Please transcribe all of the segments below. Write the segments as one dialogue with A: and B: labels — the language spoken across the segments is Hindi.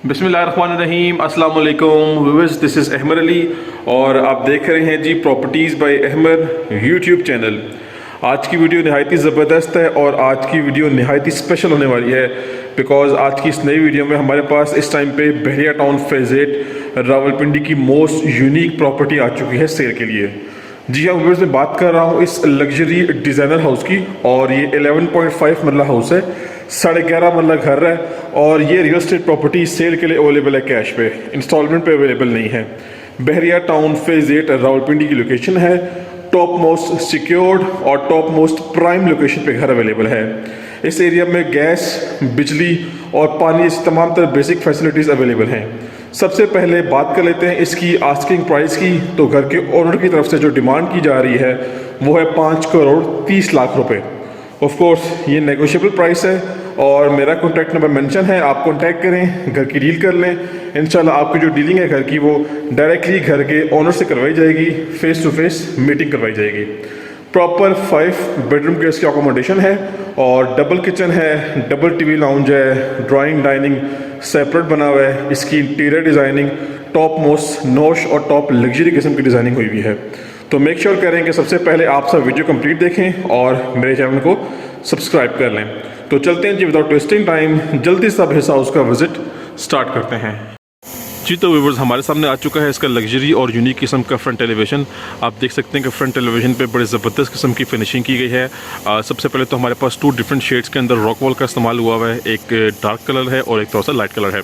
A: बिस्मिल्लाहिर्रहमानिर्रहीम, अस्सलाम वालेकुम viewers, this is Ahmad Ali और आप देख रहे हैं G properties by Ahmad YouTube channel. आज की वीडियो नहायत ही ज़बरदस्त है और आज की वीडियो नहायत ही स्पेशल होने वाली है बिकॉज़ आज की इस नई वीडियो में हमारे पास इस टाइम पे बहरिया टाउन फेज़ 8 रावलपिंडी की मोस्ट यूनिक प्रॉपर्टी आ चुकी है सेल के लिए। जी हाँ व्यूअर्स, मैं बात कर रहा हूँ इस लग्जरी डिज़ाइनर हाउस की और ये 11.5 मरला हाउस है, 11.5 मरला घर है और ये रियल स्टेट प्रॉपर्टी सेल के लिए अवेलेबल है कैश पे, इंस्टॉलमेंट पे अवेलेबल नहीं है। बहरिया टाउन फेज़ 8 रावलपिंडी की लोकेशन है, टॉप मोस्ट सिक्योर्ड और टॉप मोस्ट प्राइम लोकेशन पे घर अवेलेबल है। इस एरिया में गैस, बिजली और पानी इस तमाम तरह बेसिक फैसिलिटीज़ अवेलेबल हैं। सबसे पहले बात कर लेते हैं इसकी आस्किंग प्राइस की। तो घर के ओनर की तरफ से जो डिमांड की जा रही है वो है 5 करोड़ 30 लाख रुपए। ऑफ कोर्स ये नेगोशिएबल प्राइस है और मेरा कॉन्टैक्ट नंबर मेंशन है, आप कॉन्टैक्ट करें, घर की डील कर लें। इंशाल्लाह आपकी जो डीलिंग है घर की वो डायरेक्टली घर के ओनर से करवाई जाएगी, फेस टू फेस मीटिंग करवाई जाएगी। प्रॉपर 5 बेडरूम के इसकी अकोमोडेशन है और डबल किचन है, डबल टीवी लाउंज है, ड्राइंग डाइनिंग सेपरेट बना हुआ है। इसकी इंटीरियर डिज़ाइनिंग टॉप मोस्ट नॉश और टॉप लग्जरी किस्म की डिज़ाइनिंग हुई हुई है। तो मेक श्योर करें कि सबसे पहले आप सब वीडियो कंप्लीट देखें और मेरे चैनल को सब्सक्राइब कर लें। तो चलते हैं जी विदाउट वेस्टिंग टाइम, जल्दी सब हिस्सा उसका विजिट स्टार्ट करते हैं। जी तो व्यूअर्स, हमारे सामने आ चुका है इसका लग्जरी और यूनिक किस्म का फ्रंट एलिवेशन। आप देख सकते हैं कि फ्रंट एलिवेशन पे बड़े ज़बरदस्त किस्म की फिनिशिंग की गई है। सबसे पहले तो हमारे पास 2 डिफरेंट शेड्स के अंदर रॉक वॉल का इस्तेमाल हुआ हुआ है, एक डार्क कलर है और एक थोड़ा सा लाइट कलर है।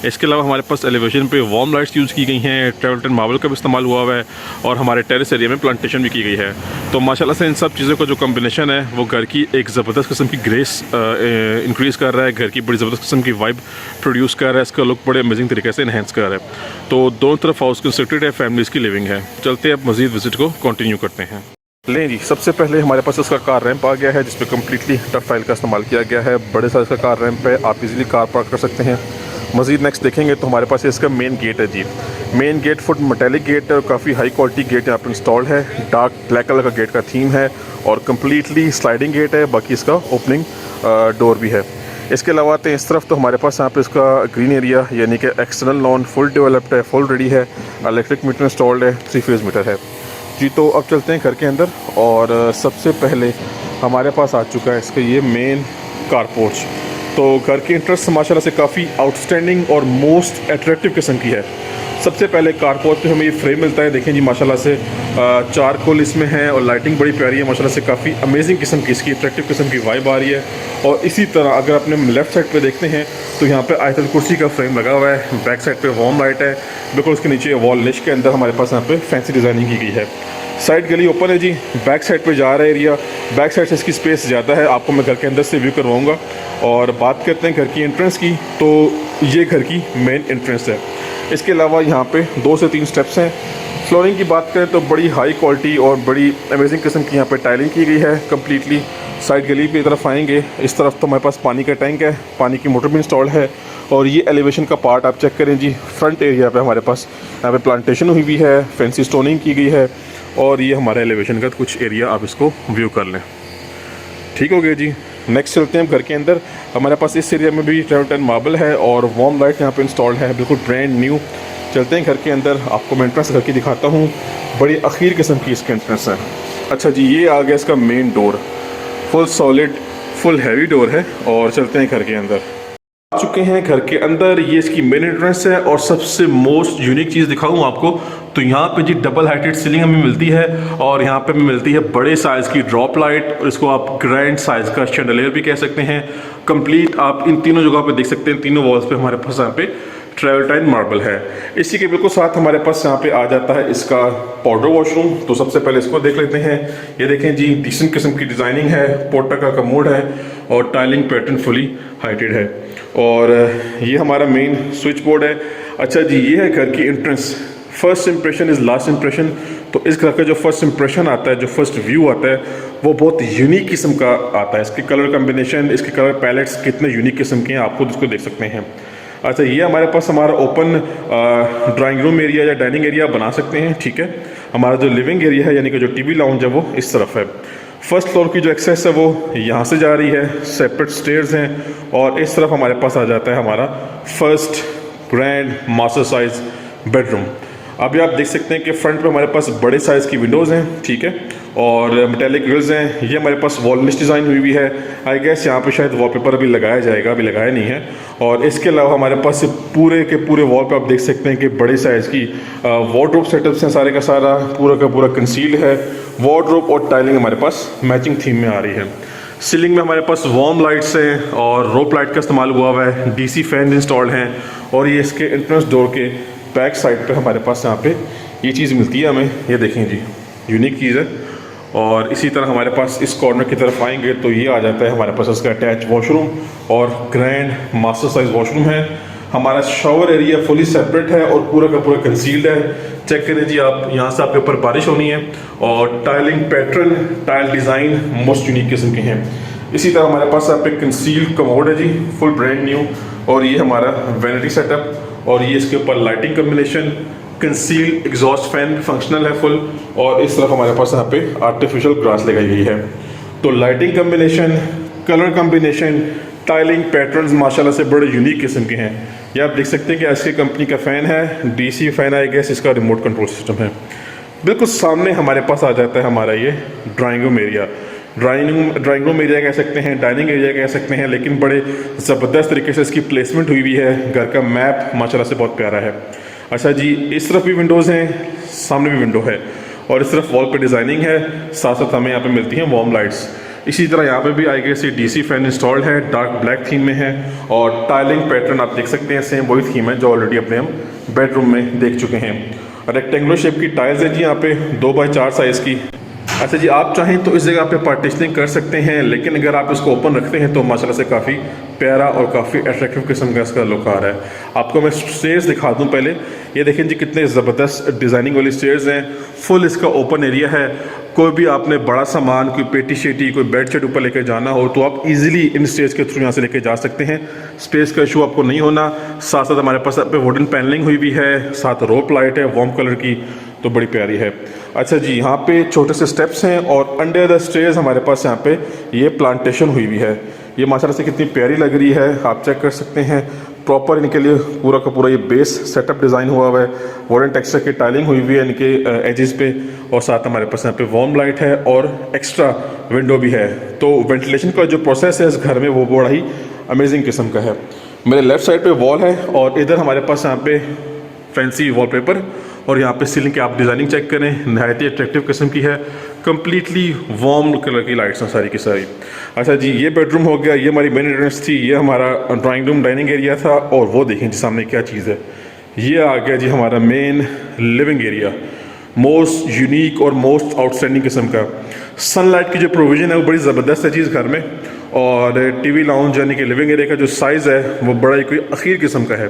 A: इसके अलावा हमारे पास एलिवेशन पे वार्म लाइट्स यूज़ की गई हैं, ट्रेवल्टन मार्बल का भी इस्तेमाल हुआ हुआ है और हमारे टेरेस एरिया में प्लांटेशन भी की गई है। तो माशाल्लाह से इन सब चीज़ों का जो कम्बिनेशन है वो घर की एक ज़बरदस्त किस्म की ग्रेस इंक्रीज़ कर रहा है, घर की बड़ी ज़बरदस्त किस्म की वाइब प्रोड्यूस कर रहा है, इसका लुक बड़े अमेजिंग तरीके से इन्हेंस कर रहा है। तो दोनों तरफ हाउस कंस्ट्रक्टेड है, फैमिलीज़ की लिविंग है। चलते हैं अब मज़ीद विजिट को कंटिन्यू करते हैं। लें जी, सबसे पहले हमारे पास इसका कार रैंप आ गया है जिसपे कम्प्लीटली टफ टाइल का इस्तेमाल किया गया है। बड़े साइज का कार रैंप है, आप इजीली कार पार्क कर सकते हैं। मज़ीद नेक्स्ट देखेंगे तो हमारे पास इसका मेन गेट है जी। Main gate foot metallic gate है और काफ़ी हाई क्वालिटी गेट यहाँ पर इंस्टॉल्ड है। डार्क ब्लैक कलर का गेट का थीम है और कम्प्लीटली स्लाइडिंग गेट है, बाकी इसका ओपनिंग डोर भी है। इसके अलावा आते हैं इस तरफ तो हमारे पास यहाँ पे इसका ग्रीन एरिया यानी कि एक्सटर्नल लॉन फुल डेवलप्ड है, फुल रेडी है, इलेक्ट्रिक मीटर इंस्टॉल्ड है, 3 फेज़ मीटर है जी। तो अब चलते हैं घर के अंदर और सबसे पहले हमारे पास आ चुका है इसका ये मेन कार पोर्च। तो घर की इंटरेस्ट माशाल्लाह से काफ़ी आउटस्टैंडिंग और मोस्ट अट्रैक्टिव किस्म की है। सबसे पहले कार पोर्च पे हमें ये फ्रेम मिलता है, देखें जी माशाल्लाह से चारकोल इसमें है और लाइटिंग बड़ी प्यारी है माशाल्लाह से, काफ़ी अमेजिंग किस्म की इसकी अट्रैक्टिव किस्म की वाइब आ रही है। और इसी तरह अगर अपने लेफ़्ट साइड पे देखते हैं तो यहाँ पे आयतल कुर्सी का फ्रेम लगा हुआ है, बैक साइड पे वार्म लाइट है, बिल्कुल उसके नीचे वॉल निश के अंदर हमारे पास यहाँ पे फैंसी डिज़ाइनिंग की गई है। साइड गली ओपन है जी, बैक साइड पे जा रहा है एरिया, बैक साइड से इसकी स्पेस ज़्यादा है, आपको मैं घर के अंदर से व्यू करवाऊँगा। और बात करते हैं घर की एंट्रेंस की, तो ये घर की मेन एंट्रेंस है। इसके अलावा यहाँ पे 2 से 3 स्टेप्स हैं। फ्लोरिंग की बात करें तो बड़ी हाई क्वालिटी और बड़ी अमेजिंग किस्म की यहाँ पे टाइलिंग की गई है कम्प्लीटली। साइड गली पे तरफ आएंगे, इस तरफ तो हमारे पास पानी का टैंक है, पानी की मोटर भी इंस्टॉल्ड है। और ये एलिवेशन का पार्ट आप चेक करें जी, फ्रंट एरिया पे हमारे पास यहाँ पे प्लांटेशन हुई हुई है, फैंसी स्टोनिंग की गई है और ये हमारा एलिवेशन का कुछ एरिया, आप इसको व्यू कर लें। ठीक हो गया जी। नेक्स्ट चलते हैं घर के अंदर। हमारे पास इस एरिया में भी ट्रेवल्टन मार्बल है और वार्म लाइट यहाँ पे इंस्टॉल्ड है, बिल्कुल ब्रांड न्यू। चलते हैं घर के अंदर, आपको मैं एंट्रेंस घर की दिखाता हूँ, बड़ी अखीर किस्म की इसकी एंट्रेंस है। अच्छा जी, ये आ गया इसका main door, full solid full heavy door है। और चलते हैं घर के अंदर, आ चुके हैं घर के अंदर। ये इसकी मेन एंट्रेंस है और सबसे मोस्ट यूनिक चीज़ दिखाऊं आपको तो यहाँ पे जी डबल हाइटेड सीलिंग हमें मिलती है और यहाँ पे हमें मिलती है बड़े साइज़ की ड्रॉप लाइट और इसको आप ग्रैंड साइज़ का शैंडलियर भी कह सकते हैं। कंप्लीट आप इन तीनों जगह पे देख सकते हैं, तीनों वॉल्स पे हमारे पास यहाँ पे ट्रेवल्टाइन मार्बल है। इसी के बिल्कुल साथ हमारे पास यहाँ पे आ जाता है इसका पाउडर वॉशरूम। तो सबसे पहले इसको देख लेते हैं। ये देखें जी, डिसेंट किस्म की डिज़ाइनिंग है, पोर्टा का कमोड है और टाइलिंग पैटर्न फुली हाइटेड है। और ये हमारा मेन स्विच बोर्ड है। अच्छा जी, ये है घर की entrance. First impression is last impression. तो इस घर का जो फर्स्ट इंप्रेशन आता है, जो फर्स्ट व्यू आता है, वो बहुत यूनिक किस्म का आता है। इसके कलर कम्बिनेशन, इसके कलर पैलेट्स कितने यूनिक किस्म के हैं, आप खुद इसको देख सकते हैं। अच्छा, ये हमारे पास हमारा ओपन ड्राइंग रूम एरिया या डाइनिंग एरिया बना सकते हैं। ठीक है, हमारा जो लिविंग एरिया है यानी कि जो टीवी लाउंज है वो इस तरफ है। फर्स्ट फ्लोर की जो एक्सेस है वो यहाँ से जा रही है, सेपरेट स्टेयर्स हैं और इस तरफ हमारे पास आ जाता है हमारा first grand master size bedroom. अभी आप देख सकते हैं कि फ्रंट पे हमारे पास बड़े साइज़ की विंडोज़ हैं, ठीक है, और मेटेलिक ग्रिल्स हैं। ये हमारे पास वॉलनिश डिज़ाइन हुई हुई है। आई गेस यहाँ पे शायद वॉलपेपर अभी लगाया जाएगा, अभी लगाया नहीं है। और इसके अलावा हमारे पास पूरे के पूरे वॉल पे आप देख सकते हैं कि बड़े साइज़ की वार्डरोब सेटअप्स हैं, सारे का सारा पूरा का पूरा कंसील्ड है। वार्डरोब और टाइलिंग हमारे पास मैचिंग थीम में आ रही है। सीलिंग में हमारे पास वार्म लाइट्स हैं और रोप लाइट का इस्तेमाल हुआ हुआ है। डीसी फैन इंस्टॉल्ड हैं और ये इसके एंट्रेंस डोर के बैक साइड पे हमारे पास यहाँ पे ये चीज़ मिलती है हमें। ये देखें जी, यूनिक चीज़ है। और इसी तरह हमारे पास इस कॉर्नर की तरफ आएंगे तो ये आ जाता है हमारे पास इसका अटैच वॉशरूम और ग्रैंड मास्टर साइज वॉशरूम है। हमारा शावर एरिया फुली सेपरेट है और पूरा का पूरा कंसील्ड है। चेक करें जी आप, यहाँ से आपके ऊपर बारिश होनी है। और tiling pattern, tile design most unique किस्म के हैं। इसी तरह हमारे पास यहाँ पे कंसील्ड कमोड है जी, फुल ब्रांड न्यू। और ये हमारा वैनिटी सेटअप और ये इसके ऊपर lighting combination, concealed exhaust fan functional है फुल। और इस तरफ हमारे पास यहाँ पे आर्टिफिशियल ग्रास लगाई गई है। तो lighting combination, colour combination, tiling patterns माशाल्लाह से बड़े यूनिक किस्म के हैं। ये आप देख सकते हैं कि एसके कंपनी का फ़ैन है, डीसी फ़ैन आई गेस, इसका रिमोट कंट्रोल सिस्टम है। बिल्कुल सामने हमारे पास आ जाता है हमारा ये drawing room area. Drawing room area कह सकते हैं, डाइनिंग एरिया कह सकते हैं, लेकिन बड़े ज़बरदस्त तरीके से इसकी प्लेसमेंट हुई हुई है। घर का मैप माशाल्लाह से बहुत प्यारा है। अच्छा जी, इस तरफ भी विंडोज़ हैं, सामने भी विंडो है और इस तरफ वॉल पे डिज़ाइनिंग है। साथ साथ हमें यहाँ पे मिलती हैं वार्म लाइट्स। इसी तरह यहाँ पे भी आई गेस ये डीसी फैन इंस्टॉल्ड है, डार्क ब्लैक थीम में है। और टाइलिंग पैटर्न आप देख सकते हैं, सेम वही थीम है जो ऑलरेडी अपने हम बेडरूम में देख चुके हैं। रेक्टेंगुलर शेप की टाइल्स है जी यहाँ पे 2x4 साइज़ की। अच्छा जी, आप चाहें तो इस जगह पे पार्टीशनिंग कर सकते हैं, लेकिन अगर आप इसको ओपन रखते हैं तो माशाल्लाह से काफ़ी प्यारा और काफ़ी अट्रैक्टिव किस्म का इसका लुक आ रहा है। आपको मैं स्टेयर्स दिखा दूं पहले। ये देखें जी, कितने ज़बरदस्त डिज़ाइनिंग वाली स्टेयर्स हैं। फुल इसका ओपन एरिया है। कोई भी आपने बड़ा सामान, कोई पेटी शेटी, कोई बेड शेट ऊपर लेके जाना हो तो आप इजीली इन स्टेज के थ्रू यहाँ से लेके जा सकते हैं। स्पेस का इशू आपको नहीं होना। साथ साथ हमारे पास पे वुडन पैनलिंग हुई भी है, साथ रोप लाइट है वार्म कलर की, तो बड़ी प्यारी है। अच्छा जी, यहाँ पे छोटे से स्टेप्स हैं और अंडर द स्टेयर्स हमारे पास यहाँ पे ये प्लांटेशन हुई भी है। ये माशाल्लाह से कितनी प्यारी लग रही है, आप चेक कर सकते हैं। प्रॉपर इनके लिए पूरा का पूरा ये बेस सेटअप डिज़ाइन हुआ हुआ है। वुडन टेक्सचर की टाइलिंग हुई हुई है इनके एजेस पे और साथ हमारे पास यहाँ पे वार्म लाइट है और एक्स्ट्रा विंडो भी है। तो वेंटिलेशन का जो प्रोसेस है इस घर में वो बड़ा ही अमेजिंग किस्म का है। मेरे लेफ्ट साइड पे वॉल है और इधर हमारे पास यहाँ पे फैंसी वॉलपेपर और यहाँ पे सीलिंग की आप डिज़ाइनिंग चेक करें, नहायत ही अट्रैक्टिव किस्म की है। कम्प्लीटली वार्म कलर की लाइट्स हैं सारी की सारी। अच्छा जी, ये बेडरूम हो गया, ये हमारी मेन एंट्रेंस थी, ये हमारा ड्राइंग रूम डाइनिंग एरिया था। और वो देखें जी सामने क्या चीज़ है, ये आ गया जी हमारा main living area. Most unique और मोस्ट आउटस्टैंडिंग किस्म का सनलाइट की जो प्रोविज़न है वो बड़ी ज़बरदस्त है चीज़ घर में। और टीवी लाउंज यानी कि लिविंग एरिया का जो साइज़ है वो बड़ा ही कोई अखीर किस्म का है।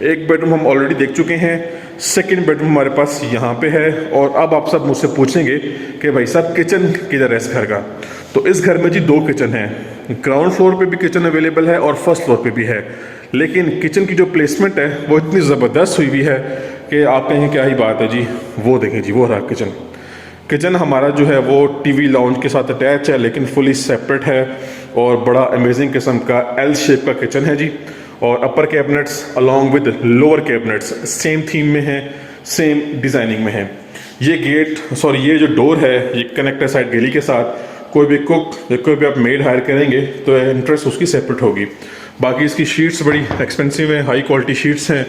A: एक बेडरूम हम ऑलरेडी देख चुके हैं, सेकंड बेडरूम हमारे पास यहाँ पे है। और अब आप सब मुझसे पूछेंगे कि भाई साहब किचन किधर है इस घर का। तो इस घर में जी 2 किचन हैं, ग्राउंड फ्लोर पे भी किचन अवेलेबल है और फर्स्ट फ्लोर पे भी है। लेकिन किचन की जो प्लेसमेंट है वो इतनी ज़बरदस्त हुई हुई है कि आप कहेंगे क्या ही बात है जी। वो देखें जी, वो रहा किचन हमारा जो है वो टीवी लाउंज के साथ अटैच है, लेकिन फुली सेपरेट है और बड़ा अमेजिंग किस्म का एल शेप का किचन है जी। और upper cabinets along with lower cabinets same theme में है, सेम डिज़ाइनिंग में है। ये जो डोर है ये कनेक्ट है साइड गली के साथ। कोई भी कुक या कोई भी आप मेड हायर करेंगे तो इंटरेस्ट उसकी सेपरेट होगी। बाकी इसकी शीट्स बड़ी एक्सपेंसिव हैं, हाई क्वालिटी शीट्स हैं,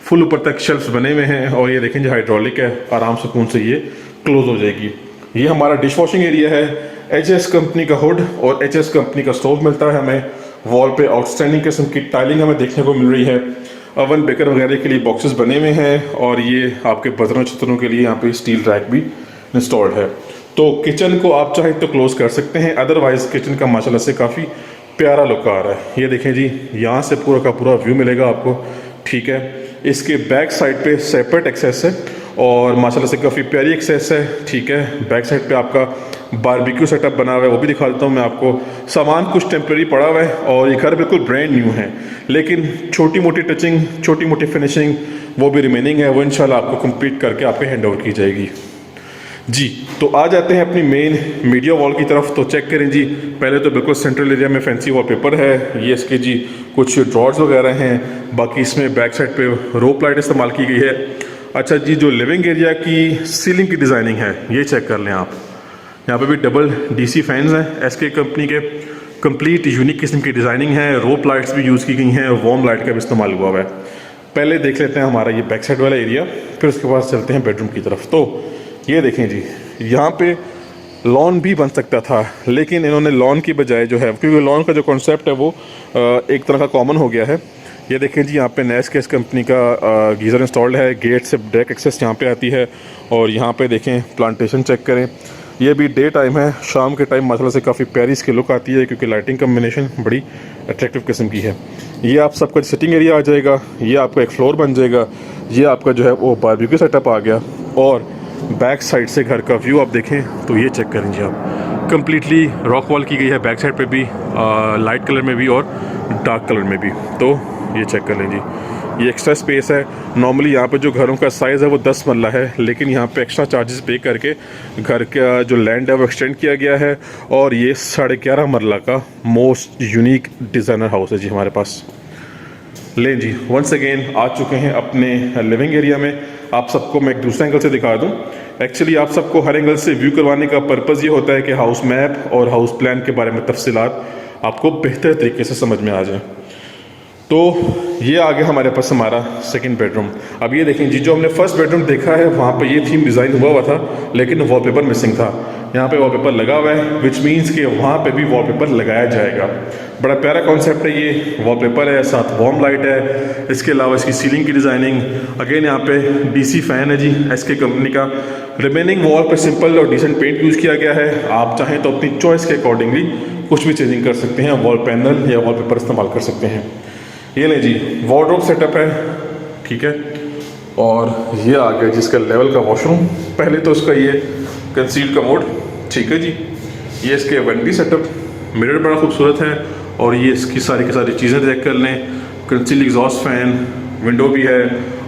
A: फुल ऊपर तक शेल्फ्स बने हुए हैं। और ये देखें जी हाइड्रोलिक है, आराम सुकून से ये क्लोज हो जाएगी। ये हमारा डिश वॉशिंग एरिया है। HS कंपनी का हुड और HS कंपनी का स्टोव मिलता है हमें। वॉल पे आउटस्टैंडिंग किस्म की टाइलिंग हमें देखने को मिल रही है। ओवन बेकर वगैरह के लिए बॉक्सेस बने हुए हैं और ये आपके बर्तनों चित्रों के लिए यहाँ पे स्टील रैक भी इंस्टॉल्ड है। तो किचन को आप चाहे तो क्लोज कर सकते हैं, अदरवाइज किचन का माशाल्लाह से काफ़ी प्यारा लुक आ रहा है। ये देखें जी, यहाँ से पूरा का पूरा व्यू मिलेगा आपको, ठीक है। इसके बैक साइड पे सेपरेट एक्सेस है और माशाल्लाह से काफ़ी प्यारी एक्सेस है, ठीक है। बैक साइड पे आपका बारबेक्यू सेटअप बना हुआ है, वो भी दिखा देता हूँ मैं आपको। सामान कुछ टेम्प्रेरी पड़ा हुआ है और ये घर बिल्कुल ब्रांड न्यू है, लेकिन छोटी मोटी टचिंग, छोटी मोटी फिनिशिंग वो भी रिमेनिंग है। वो इंशाल्लाह आपको कंप्लीट करके आपके हैंड ओवर की जाएगी जी। तो आ जाते हैं अपनी मेन मीडिया वॉल की तरफ। तो चेक करें जी, पहले तो बिल्कुल सेंट्रल एरिया में फैंसी वॉलपेपर है। ये इसके जी कुछ ड्रॉर्स वगैरह हैं। बाकी इसमें बैक साइड पे रोप लाइट इस्तेमाल की गई है। अच्छा जी, जो लिविंग एरिया की सीलिंग की डिज़ाइनिंग है ये चेक कर लें आप। यहाँ पे भी डबल डीसी फैंस हैं एसके कंपनी के, कंप्लीट यूनिक किस्म की डिज़ाइनिंग है। रोप लाइट्स भी यूज़ की गई हैं, वार्म लाइट का भी इस्तेमाल हुआ हुआ है। पहले देख लेते हैं हमारा ये बैक साइड वाला एरिया, फिर उसके बाद चलते हैं बेडरूम की तरफ। तो ये देखें जी, यहाँ पे लॉन भी बन सकता था, लेकिन इन्होंने लॉन की बजाय जो है, क्योंकि लॉन का जो कॉन्सेप्ट है वो एक तरह का कॉमन हो गया है। ये देखें जी, यहाँ पे नेस्केस कंपनी का गीज़र इंस्टॉल्ड है, गेट से डायरेक्ट एक्सेस यहाँ पे आती है। और यहाँ पे देखें प्लांटेशन चेक करें, ये भी डे टाइम है, शाम के टाइम माशाल्लाह से काफ़ी प्यारी इसकी लुक आती है, क्योंकि लाइटिंग कम्बिनेशन बड़ी अट्रैक्टिव किस्म की है। ये आप सबका सिटिंग एरिया आ जाएगा, ये आपका एक फ्लोर बन जाएगा, ये आपका जो है वो बारबेक्यू सेटअप आ गया। और बैक साइड से घर का व्यू आप देखें तो ये चेक करें जी आप, कम्प्लीटली रॉक वॉल की गई है बैक साइड पे भी, लाइट कलर में भी और डार्क कलर में भी। तो ये चेक कर लें जी, ये एक्स्ट्रा स्पेस है। नॉर्मली यहाँ पे जो घरों का साइज़ है वो 10 मरला है, लेकिन यहाँ पे एक्स्ट्रा चार्जेस पे करके घर का जो लैंड है वो एक्सटेंड किया गया है। और ये 11.5 मरला का मोस्ट यूनिक डिज़ाइनर हाउस है जी हमारे पास। लें जी, वंस अगेन आ चुके हैं अपने लिविंग एरिया में। आप सबको मैं एक दूसरे एंगल से दिखा दूं। एक्चुअली आप सबको हर एंगल से व्यू करवाने का पर्पज़ ये होता है कि हाउस मैप और हाउस प्लान के बारे में तफसीलात आपको बेहतर तरीके से समझ में आ जाए। तो ये आ गया हमारे पास हमारा सेकंड बेडरूम। अब ये देखें जी, जो हमने फर्स्ट बेडरूम देखा है वहाँ पे ये थीम डिज़ाइन हुआ था, लेकिन वॉलपेपर मिसिंग था। यहाँ पे वॉलपेपर लगा हुआ है, विच मीन्स कि वहाँ पे भी वॉलपेपर लगाया जाएगा। बड़ा प्यारा कॉन्सेप्ट है ये, वॉलपेपर है, साथ वार्म लाइट है। इसके अलावा इसकी सीलिंग की डिज़ाइनिंग, अगेन यहाँ पे डीसी फ़ैन है जी एसके कंपनी का। रिमेनिंग वॉल पे सिंपल और डिसेंट पेंट यूज़ किया गया है। आप चाहें तो अपनी चॉइस के अकॉर्डिंगली कुछ भी चेंजिंग कर सकते हैं, वॉल पैनल या वॉलपेपर इस्तेमाल कर सकते हैं। ये ले जी, वार्डरोब सेटअप है, ठीक है। और ये आ गया जिसका लेवल का वॉशरूम। पहले तो इसका ये कंसील्ड कमोड, ठीक है जी। ये इसके वेंटी सेटअप, मिरर बड़ा खूबसूरत है। और ये इसकी सारी की सारी चीज़ें चेक कर लें, कंसील्ड एग्जॉस्ट फैन, विंडो भी है।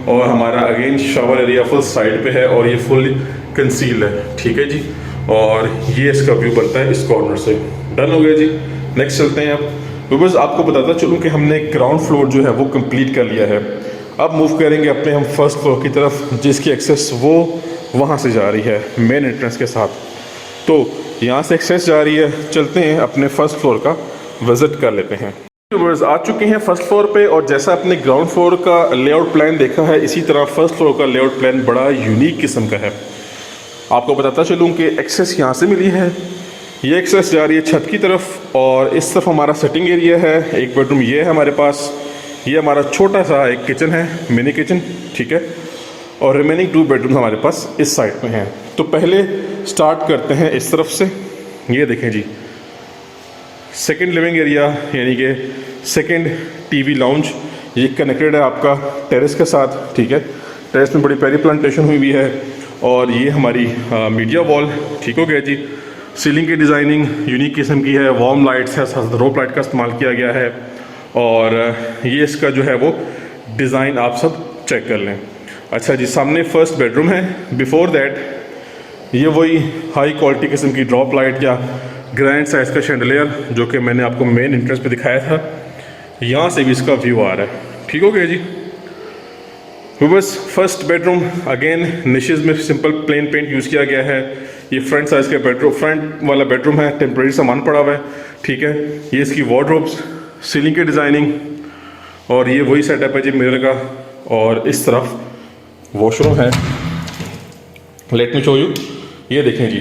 A: और हमारा again shower area full side पे है और ये फुल कंसील्ड है, ठीक है जी। और ये इसका व्यू बनता है इस कॉर्नर से। डन हो गया जी, नेक्स्ट चलते हैं अब। बस आपको बताता चलूँ कि हमने ग्राउंड फ्लोर जो है वो कंप्लीट कर लिया है। अब मूव करेंगे अपने हम फर्स्ट फ्लोर की तरफ, जिसकी एक्सेस वो वहाँ से जा रही है मेन एंट्रेंस के साथ। तो यहाँ से एक्सेस जा रही है, चलते हैं अपने फर्स्ट फ्लोर का विजिट कर लेते हैं। व्यूअर्स आ चुके हैं फर्स्ट फ्लोर पे, और जैसा आपने ग्राउंड फ्लोर का लेआउट प्लान देखा है, इसी तरह फर्स्ट फ्लोर का लेआउट प्लान बड़ा यूनिक किस्म का है। आपको बताता चलूँ कि एक्सेस यहाँ से मिली है, ये एक्सेस जा रही है छत की तरफ, और इस तरफ हमारा सिटिंग एरिया है। एक बेडरूम ये है हमारे पास, ये हमारा छोटा सा एक किचन है, मिनी किचन, ठीक है। और रिमेनिंग 2 बेडरूम हमारे पास इस साइड में हैं। तो पहले स्टार्ट करते हैं इस तरफ से। ये देखें जी, सेकंड लिविंग एरिया यानी कि सेकंड टीवी लाउंज, ये कनेक्टेड है आपका टेरेस के साथ, ठीक है। टेरेस में बड़ी प्यारी प्लांटेशन हुई हुई है। और ये हमारी मीडिया वॉल, ठीक हो गया जी। सीलिंग की डिज़ाइनिंग यूनिक किस्म की है, वार्म लाइट्स है, साथ रोप लाइट का इस्तेमाल किया गया है। और ये इसका जो है वो डिज़ाइन आप सब चेक कर लें। अच्छा जी, सामने फर्स्ट बेडरूम है। बिफोर दैट ये वही हाई क्वालिटी किस्म की ड्रॉप लाइट या ग्रैंड साइज़ का शैंडलियर जो कि मैंने आपको मेन एंट्रेंस पे दिखाया था, यहाँ से भी इसका व्यू आ रहा है, ठीक हो गया जी। बस फर्स्ट बेडरूम अगेन निशेज़ में सिंपल प्लेन पेंट यूज़ किया गया है। ये फ्रंट साइज़ का बेडरूम, फ्रंट वाला बेडरूम है, टेम्परेरी सामान पड़ा हुआ है, ठीक है। ये इसकी वार्डरोब्स, सीलिंग की डिज़ाइनिंग, और ये वही सेटअप है जी मिरर का। और इस तरफ वॉशरूम है, लेट मी शो यू। ये देखें जी,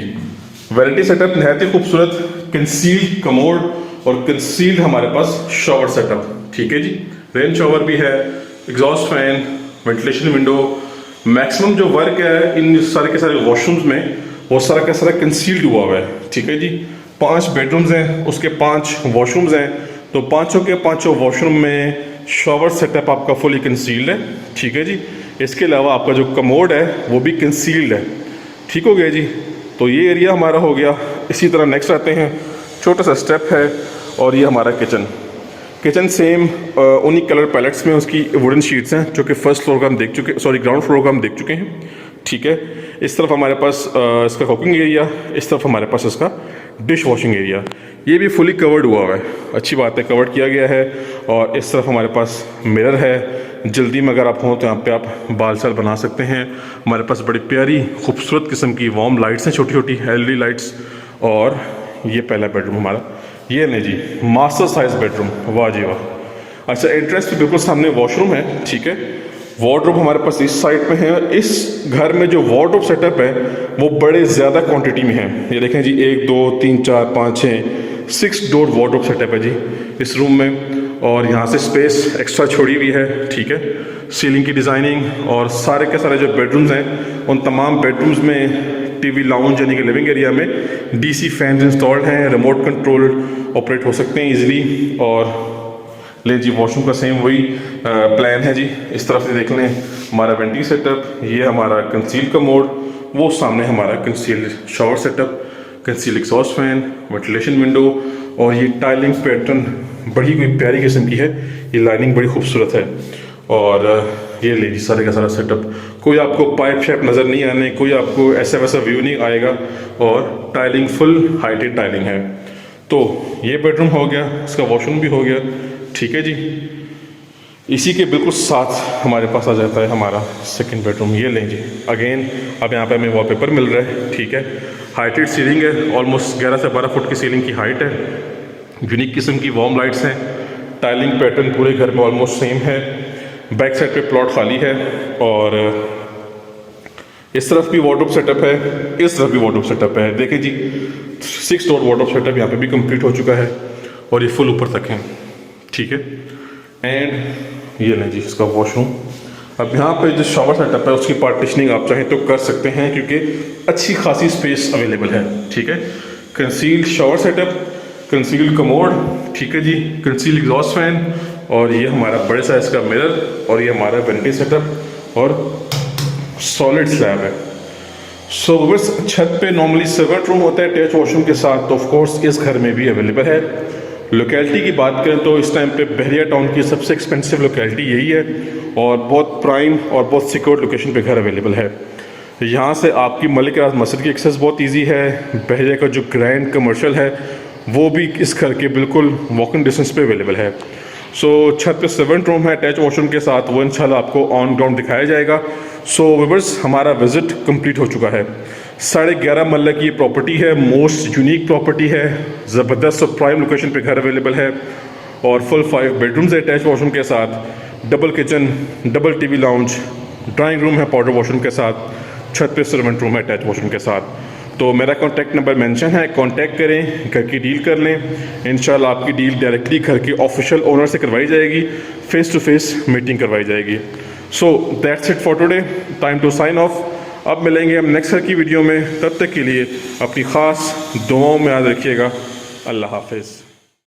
A: वैनिटी सेटअप नहायत ही खूबसूरत, कंसील्ड कमोड और कंसील्ड हमारे पास शॉवर सेटअप, ठीक है जी। रेन शॉवर भी है, exhaust fan, ventilation window. Maximum जो वर्क है इन सारे के सारे वॉशरूम्स में वो सारा का सारा कंसील्ड हुआ हुआ है, ठीक है जी। 5 बेडरूम्स हैं, उसके 5 वॉशरूम्स हैं। तो पाँचों के पाँचों वॉशरूम में शॉवर सेटअप आपका फुली कंसील्ड है, ठीक है जी। इसके अलावा आपका जो कमोड है वो भी कंसील्ड है, ठीक हो गया जी। तो ये एरिया हमारा हो गया। इसी तरह नेक्स्ट आते हैं, छोटा सा स्टेप है, और ये हमारा किचन सेम उन्हीं कलर पैलेट्स में उसकी वुडन शीट्स हैं जो कि फर्स्ट फ्लोर का हम देख चुके, सॉरी ग्राउंड फ्लोर का हम देख चुके हैं, ठीक है। इस तरफ हमारे पास इसका कुकिंग एरिया, इस तरफ हमारे पास इसका डिश वॉशिंग एरिया। ये भी फुली कवर्ड हुआ है, अच्छी बात है, कवर्ड किया गया है। और इस तरफ हमारे पास मिरर है, जल्दी में अगर आप हों तो यहाँ पे आप बाल साल बना सकते हैं। हमारे पास बड़ी प्यारी खूबसूरत किस्म की वार्म लाइट्स हैं, छोटी छोटी LED लाइट्स। और ये पहला बेडरूम हमारा, ये नहीं जी मास्टर साइज बेडरूम, वाह जी वाह। अच्छा, एंट्रेंस पे बिल्कुल सामने वॉशरूम है, ठीक है। वार्डरोब हमारे पास इस साइड पे है। इस घर में जो वार्डरोब सेटअप है वो बड़े ज़्यादा क्वांटिटी में है। ये देखें जी, 1 2 3 4 5 6 डोर वार्डरोब सेटअप है जी इस रूम में। और यहाँ से स्पेस एक्स्ट्रा छोड़ी हुई है, ठीक है। सीलिंग की डिज़ाइनिंग और सारे के सारे जो बेडरूम्स हैं उन तमाम बेडरूम्स में TV लाउंज यानी कि लिविंग एरिया में DC फैंस इंस्टॉल्ड हैं, रिमोट कंट्रोल ऑपरेट हो सकते हैं इजीली। और ले जी वॉशरूम का सेम वही प्लान है जी। इस तरफ से देख लें हमारा वेंटी सेटअप, ये हमारा कंसील का मोड, वो सामने हमारा conceal shower setup, conceal exhaust fan, ventilation window. और ये टाइलिंग पैटर्न बड़ी कोई प्यारी किस्म की है, ये लाइनिंग बड़ी खूबसूरत है। और ये ले जी सारे का सारा सेटअप, कोई आपको पाइप शेप नज़र नहीं आने, कोई आपको ऐसा वैसा व्यू नहीं आएगा। और टाइलिंग फुल हाइटेड टाइलिंग है। तो ये बेडरूम हो गया, इसका वॉशरूम भी हो गया, ठीक है जी। इसी के बिल्कुल साथ हमारे पास आ जाता है हमारा सेकंड बेडरूम, ये लें जी। अगेन अब यहाँ पे हमें वॉलपेपर मिल रहा है, ठीक है। हाइटेड सीलिंग है, ऑलमोस्ट 11 से 12 फुट की सीलिंग की हाइट है। यूनिक किस्म की वार्म लाइट्स हैं, टाइलिंग पैटर्न पूरे घर में ऑलमोस्ट सेम है। बैक साइड पे प्लॉट खाली है। और इस तरफ भी वार्डरोब सेटअप है, इस तरफ भी वार्डरोब सेटअप है। देखिए जी 6 डोर वार्डरोब सेटअप यहाँ पे भी कंप्लीट हो चुका है और ये फुल ऊपर तक है, ठीक है। एंड ये लें जी इसका वॉशरूम। अब यहाँ पे जो शावर सेटअप है उसकी पार्टीशनिंग आप चाहें तो कर सकते हैं क्योंकि अच्छी खासी स्पेस अवेलेबल है, ठीक है। Conceal shower setup, conceal commode, ठीक है जी, कंसील एग्जॉस्ट फैन। और ये हमारा बड़े साइज का मिरर और ये हमारा वेंटी सेटअप और सॉलिड स्लैब है। सो बस छत पे नॉर्मली सर्वेंट रूम होता है अटैच वॉशरूम के साथ, तो ऑफ कोर्स इस घर में भी अवेलेबल है। लोकेलिटी की बात करें तो इस टाइम पे बहरिया टाउन की सबसे एक्सपेंसिव लोकेलिटी यही है और बहुत प्राइम और बहुत सिक्योर लोकेशन पे घर अवेलेबल है। यहाँ से आपकी मलिक राज मस्जिद की एक्सेस बहुत इजी है। बहरिया का जो ग्रैंड कमर्शियल है वो भी इस घर के बिल्कुल वॉकिंग डिस्टेंस पे अवेलेबल है। सो छत पे सर्वेंट रूम है अटैच वॉशरूम के साथ, वो इंशाल्लाह आपको ऑन ग्राउंड दिखाया जाएगा। सो व्यूअर्स हमारा विजिट कंप्लीट हो चुका है। 11.5 मरला की ये प्रॉपर्टी है, मोस्ट यूनिक प्रॉपर्टी है, ज़बरदस्त और प्राइम लोकेशन पे घर अवेलेबल है। और फुल 5 बेडरूम्स है अटैच वॉशरूम के साथ, double kitchen, double TV lounge, drawing room है पाउडर वॉशरूम के साथ, छत पे सर्वेंट रूम है अटैच वॉशरूम के साथ। तो मेरा कॉन्टैक्ट नंबर मेंशन है, कॉन्टैक्ट करें, घर की डील कर लें। इंशाल्लाह आपकी डील डायरेक्टली घर के ऑफिशियल ओनर से करवाई जाएगी, फेस टू फेस मीटिंग करवाई जाएगी। So that's it for today, time to sign off. अब मिलेंगे हम नेक्स्ट घर की वीडियो में, तब तक के लिए अपनी ख़ास दुआओं में याद रखिएगा। अल्लाह हाफिज़।